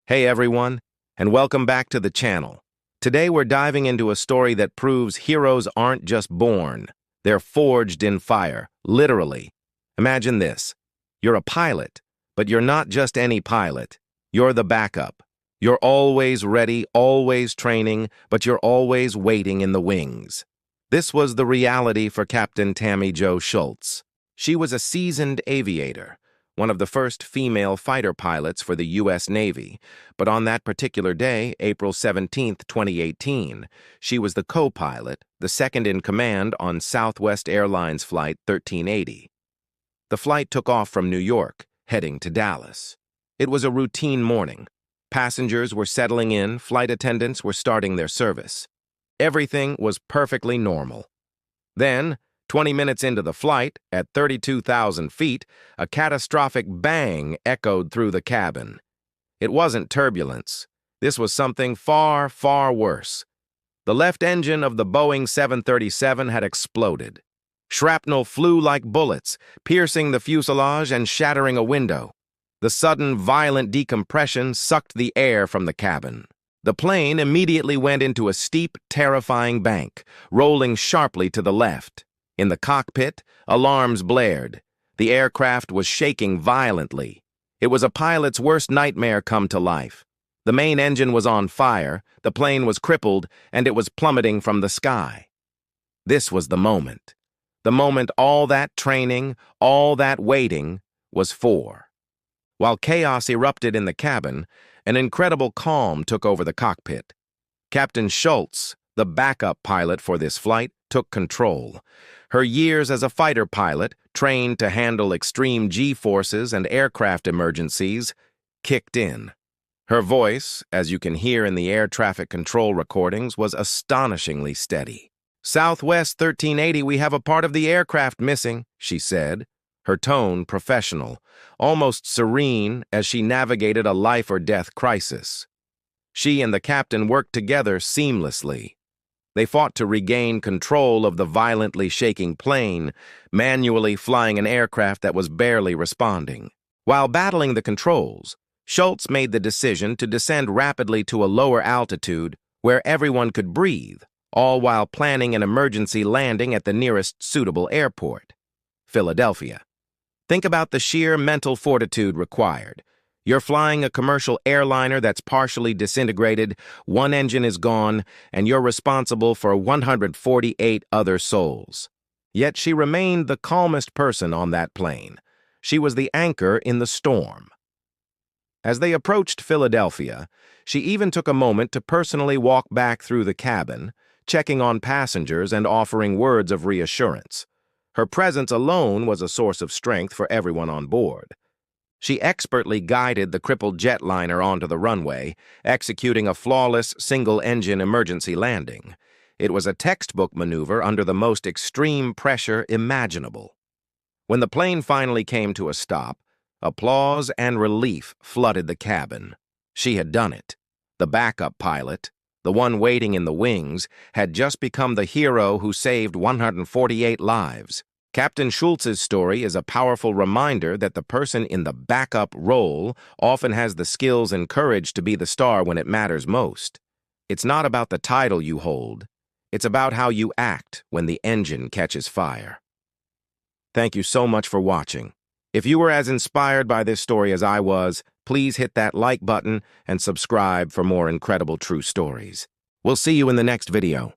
Hey everyone, and welcome back to the channel. Today we're diving into a story that proves heroes aren't just born, they're forged in fire, literally. Imagine this. You're a pilot, but you're not just any pilot. You're the backup. You're always ready, always training, but you're always waiting in the wings. This was the reality for Captain Tammy Jo Schultz. She was a seasoned aviator, one of the first female fighter pilots for the U.S. Navy, but on that particular day, April 17, 2018, she was the co-pilot, the second in command on Southwest Airlines Flight 1380. The flight took off from New York, heading to Dallas. It was a routine morning. Passengers were settling in, flight attendants were starting their service. Everything was perfectly normal. Then, 20 minutes into the flight, at 32,000 feet, a catastrophic bang echoed through the cabin. It wasn't turbulence. This was something far, far worse. The left engine of the Boeing 737 had exploded. Shrapnel flew like bullets, piercing the fuselage and shattering a window. The sudden, violent decompression sucked the air from the cabin. The plane immediately went into a steep, terrifying bank, rolling sharply to the left. In the cockpit, alarms blared. The aircraft was shaking violently. It was a pilot's worst nightmare come to life. The main engine was on fire, the plane was crippled, and it was plummeting from the sky. This was the moment. The moment all that training, all that waiting, was for. While chaos erupted in the cabin, an incredible calm took over the cockpit. Captain Schultz, the backup pilot for this flight, took control. Her years as a fighter pilot, trained to handle extreme G-forces and aircraft emergencies, kicked in. Her voice, as you can hear in the air traffic control recordings, was astonishingly steady. "Southwest 1380, we have a part of the aircraft missing," she said, her tone professional, almost serene as she navigated a life-or-death crisis. She and the captain worked together seamlessly. They fought to regain control of the violently shaking plane, manually flying an aircraft that was barely responding. While battling the controls, Schultz made the decision to descend rapidly to a lower altitude where everyone could breathe, all while planning an emergency landing at the nearest suitable airport, Philadelphia. Think about the sheer mental fortitude required. You're flying a commercial airliner that's partially disintegrated, one engine is gone, and you're responsible for 148 other souls. Yet she remained the calmest person on that plane. She was the anchor in the storm. As they approached Philadelphia, she even took a moment to personally walk back through the cabin, checking on passengers and offering words of reassurance. Her presence alone was a source of strength for everyone on board. She expertly guided the crippled jetliner onto the runway, executing a flawless single-engine emergency landing. It was a textbook maneuver under the most extreme pressure imaginable. When the plane finally came to a stop, applause and relief flooded the cabin. She had done it. The backup pilot, the one waiting in the wings, had just become the hero who saved 148 lives. Captain Schultz's story is a powerful reminder that the person in the backup role often has the skills and courage to be the star when it matters most. It's not about the title you hold. It's about how you act when the engine catches fire. Thank you so much for watching. If you were as inspired by this story as I was, please hit that like button and subscribe for more incredible true stories. We'll see you in the next video.